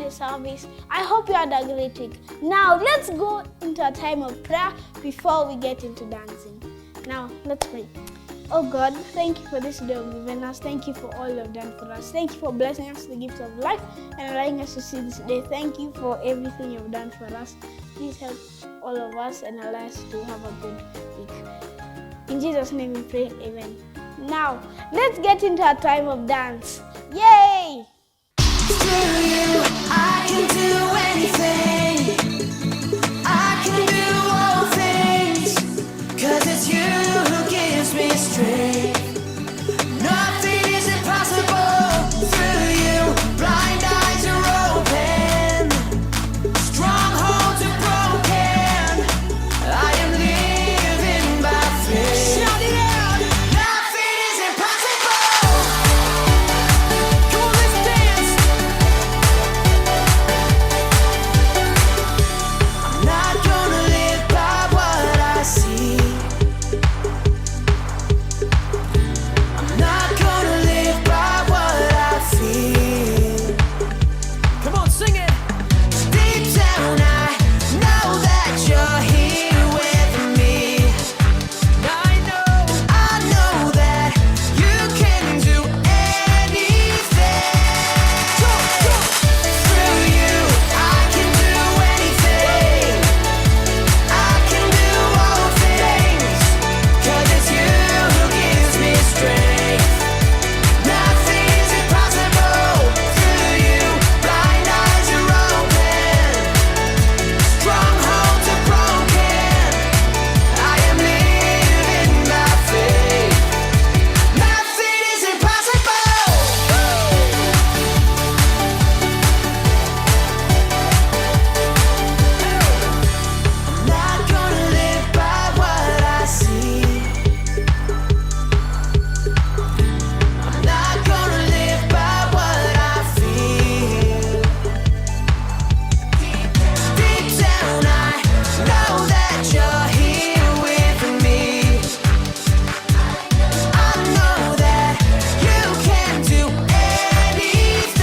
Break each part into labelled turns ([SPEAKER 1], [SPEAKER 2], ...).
[SPEAKER 1] nice service. I hope you had a great week. Now let's go into a time of prayer before we get into dancing. Now let's pray. Oh God, thank you for this day you've given us. Thank you for all you've done for us. Thank you for blessing us with the gift of life and allowing us to see this day. Thank you for everything you've done for us. Please help all of us and allow us to have a good week. In Jesus' name we pray, amen. Now, let's get into a time of dance. Yay!
[SPEAKER 2] Through you, I can do anything. I can do all things. 'Cause it's you who gives me strength. Nothing is impossible. Through you, blind eyes are open. Strongholds are broken. I am living by faith. Shout it out. Nothing is impossible. Come on, let's dance. I'm not gonna live by what I see. I'm not gonna live by what I feel. Come on, sing it. Deep down, I know that you're here with me. I know that you can do anything. Through you, I can do anything. I can do all things. 'Cause it's you who gives me strength. Nothing is impossible. Through you, blind eyes are open. Strongholds are broken. I am living by faith. Nothing is impossible. I'm not gonna live by what I see. I'm not gonna live by what I feel. Deep down, I know that you're here with me. I know that you can do anything.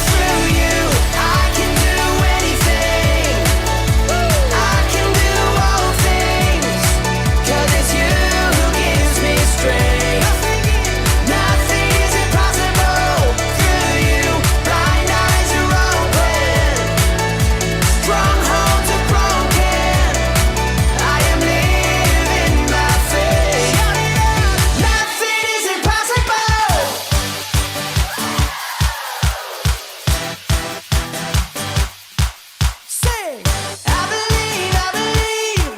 [SPEAKER 2] Through you, I can do anything. I can do all things. 'Cause it's you who gives me strength. Nothing is impossible. Through you, blind eyes are open. Strongholds are broken. I am living by faith. Nothing is impossible. Sing. I believe, I believe.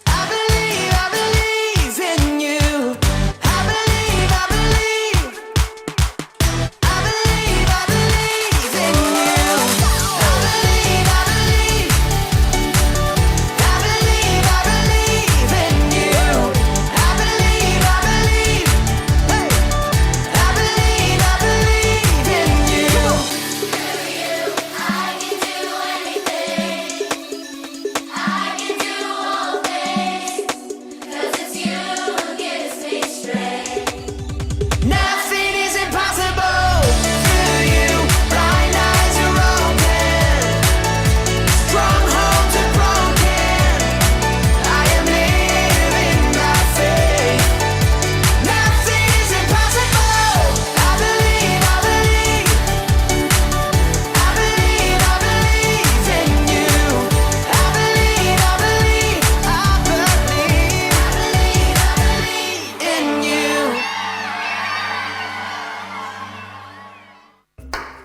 [SPEAKER 2] I believe, I believe in you. I believe, I believe. I believe, I believe in you. I believe, I believe. I believe, I believe in you. I believe, I believe. Hey. I believe, I believe in you. I can do anything. I can do all things. 'Cause it's you who gives me strength. Nothing is impossible. Through you, blind eyes are open. Strongholds are broken. I am living by faith. Nothing is impossible. I believe, I believe. I believe, I believe in you. I believe, I believe. I believe, I believe in you.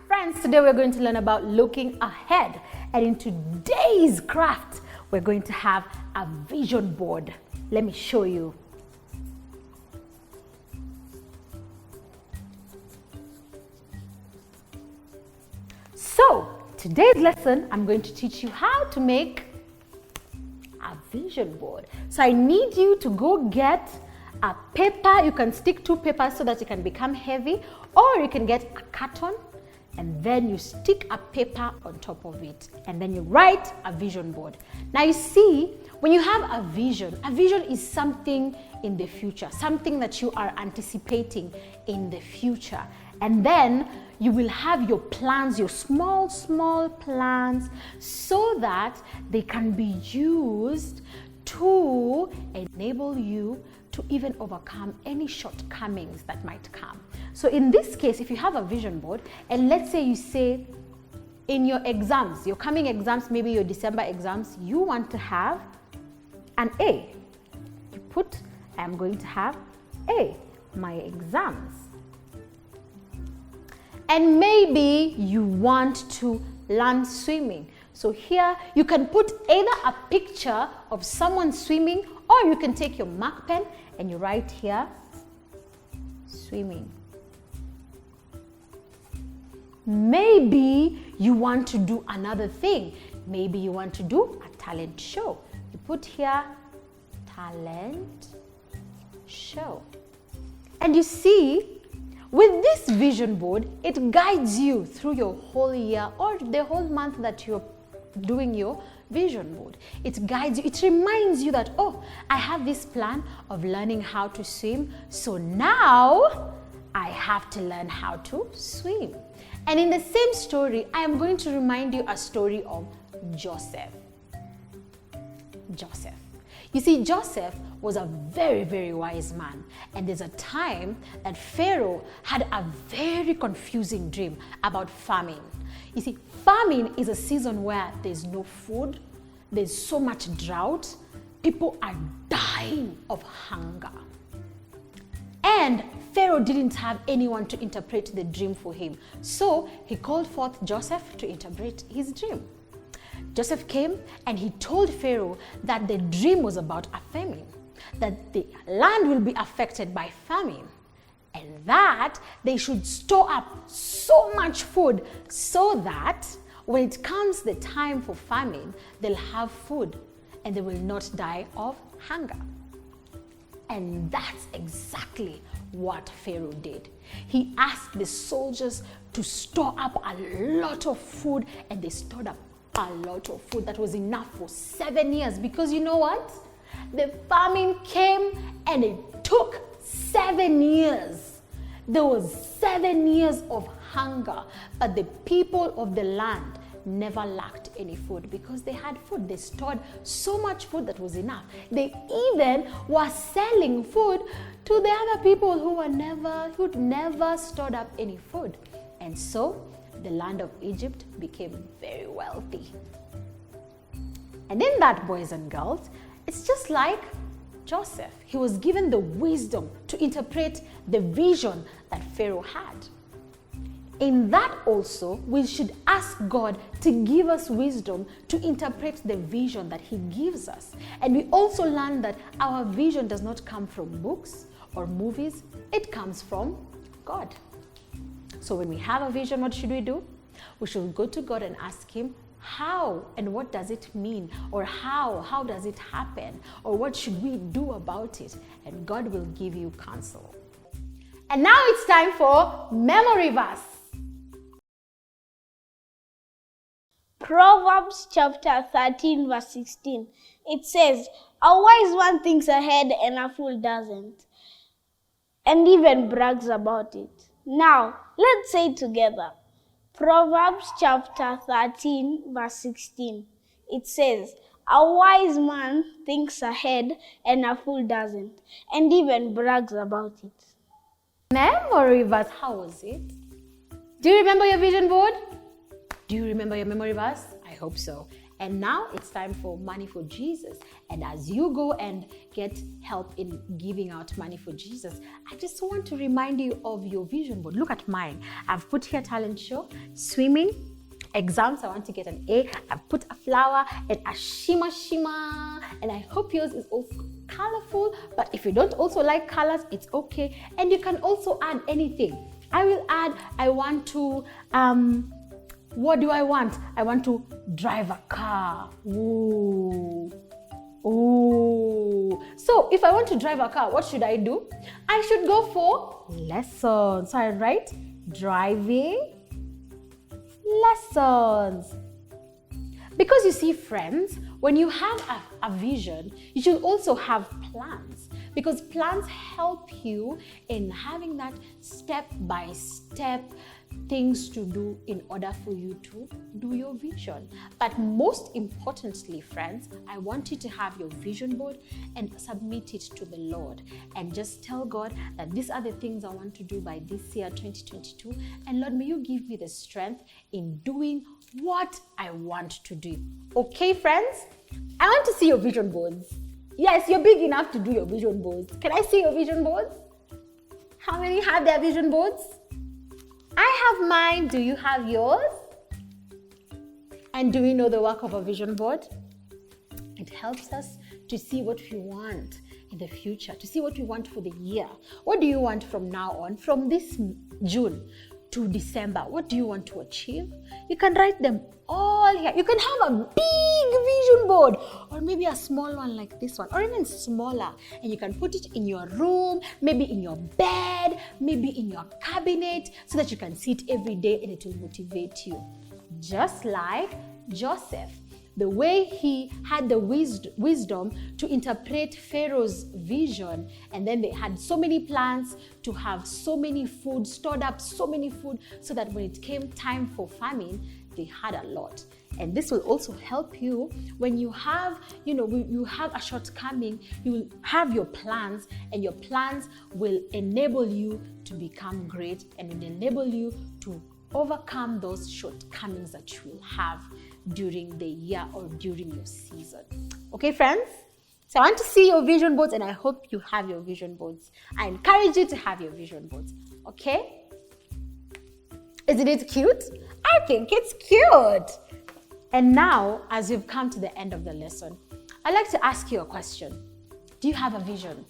[SPEAKER 3] Friends, today we're going to learn about looking ahead. And in today's craft, we're going to have a vision board. Let me show you. So, today's lesson, I'm going to teach you how to make a vision board. So I need you to go get a paper. You can stick two papers so that it can become heavy, or you can get a carton and then you stick a paper on top of it and then you write a vision board. Now you see, when you have a vision is something in the future, something that you are anticipating in the future. And then you will have your plans, your small plans, so that they can be used to enable you to even overcome any shortcomings that might come. So in this case, if you have a vision board, and let's say you say in your exams, your coming exams, maybe your December exams, you want to have an A. You put, I'm going to have A, my exams. And maybe you want to learn swimming. So here you can put either a picture of someone swimming, or you can take your mark pen and you write here, swimming. Maybe you want to do another thing. Maybe you want to do a talent show. You put here, talent show. And you see, with this vision board, it guides you through your whole year or the whole month that you're doing your vision board. It guides you, it reminds you that, oh, I have this plan of learning how to swim, so now I have to learn how to swim. And in the same story, I am going to remind you a story of Joseph. Joseph. You see, Joseph was a very, very wise man. And there's a time that Pharaoh had a very confusing dream about famine. You see, famine is a season where there's no food, there's so much drought, people are dying of hunger. And Pharaoh didn't have anyone to interpret the dream for him. So he called forth Joseph to interpret his dream. Joseph came and he told Pharaoh that the dream was about a famine, that the land will be affected by famine, and that they should store up so much food so that when it comes the time for famine, they'll have food and they will not die of hunger. And that's exactly what Pharaoh did. He asked the soldiers to store up a lot of food, and they stored up a lot of food that was enough for 7 years, because you know what? The famine came and it took 7 years. There was 7 years of hunger, but the people of the land never lacked any food because they had food. They stored so much food that was enough. They even were selling food to the other people who'd never stored up any food. And so the land of Egypt became very wealthy. And in that, boys and girls, it's just like Joseph. He was given the wisdom to interpret the vision that Pharaoh had. In that also, we should ask God to give us wisdom to interpret the vision that He gives us. And we also learn that our vision does not come from books or movies, it comes from God. So when we have a vision, what should we do? We should go to God and ask Him, how and what does it mean? Or how does it happen? Or what should we do about it? And God will give you counsel. And now it's time for memory verse.
[SPEAKER 1] Proverbs chapter 13 verse 16. It says, a wise man thinks ahead and a fool doesn't, and even brags about it. Now, let's say it together. Proverbs chapter 13 verse 16. It says, a wise man thinks ahead and a fool doesn't, and even brags about it.
[SPEAKER 3] Memory verse, how was it? Do you remember your vision board? Do you remember your memory verse? I hope so. And now it's time for Money for Jesus. And as you go and get help in giving out money for Jesus, I just want to remind you of your vision board. Look at mine. I've put here talent show, swimming, exams, I want to get an A. I've put a flower and a shima. And I hope yours is also colorful. But if you don't also like colors, it's okay. And you can also add anything. I will add, I want to, what do I want? I want to drive a car. Ooh. So if I want to drive a car, what should I do? I should go for lessons. So I write driving lessons. Because you see, friends, when you have a vision, you should also have plans. Because plans help you in having that step-by-step things to do in order for you to do your vision. But most importantly, friends, I want you to have your vision board and submit it to the Lord and just tell God that these are the things I want to do by this year 2022, and Lord, may you give me the strength in doing what I want to do. Okay, friends? I want to see your vision boards. Yes, you're big enough to do your vision boards. Can I see your vision boards? How many have their vision boards? I have mine. Do you have yours? And do we know the work of a vision board? It helps us to see what we want in the future, to see what we want for the year. What do you want from now on? From this June to December, what do you want to achieve? You can write them all here. You can have a big vision board or maybe a small one like this one or even smaller, and you can put it in your room, maybe in your bed, maybe in your cabinet, so that you can see it every day and it will motivate you. Just like Joseph, the way he had the wisdom to interpret Pharaoh's vision, and then they had so many plans to have so many food, stored up so many food, so that when it came time for famine, they had a lot. And this will also help you when you have, you have a shortcoming, you will have your plans, and your plans will enable you to become great and will enable you to overcome those shortcomings that you will have during the year or during your season. Okay, friends? So I want to see your vision boards, and I hope you have your vision boards. I encourage you to have your vision boards. Okay? Isn't it cute? I think it's cute. And now, as we've come to the end of the lesson, I'd like to ask you a question. Do you have a vision?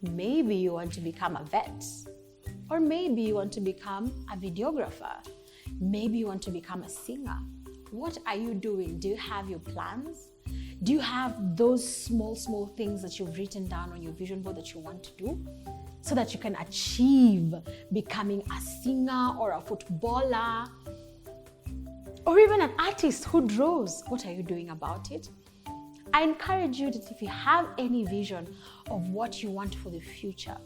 [SPEAKER 3] Maybe you want to become a vet. Or maybe you want to become a videographer. Maybe you want to become a singer. What are you doing? Do you have your plans? Do you have those small things that you've written down on your vision board that you want to do so that you can achieve becoming a singer or a footballer or even an artist who draws? What are you doing about it? I encourage you that if you have any vision of what you want for the future,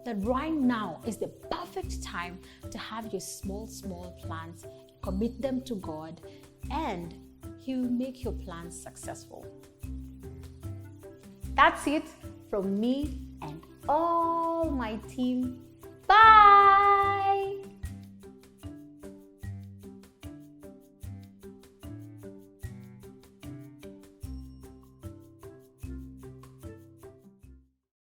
[SPEAKER 3] that right now is the perfect time to have your small plans, commit them to God, and He will make your plans successful. That's it from me and all my team. Bye!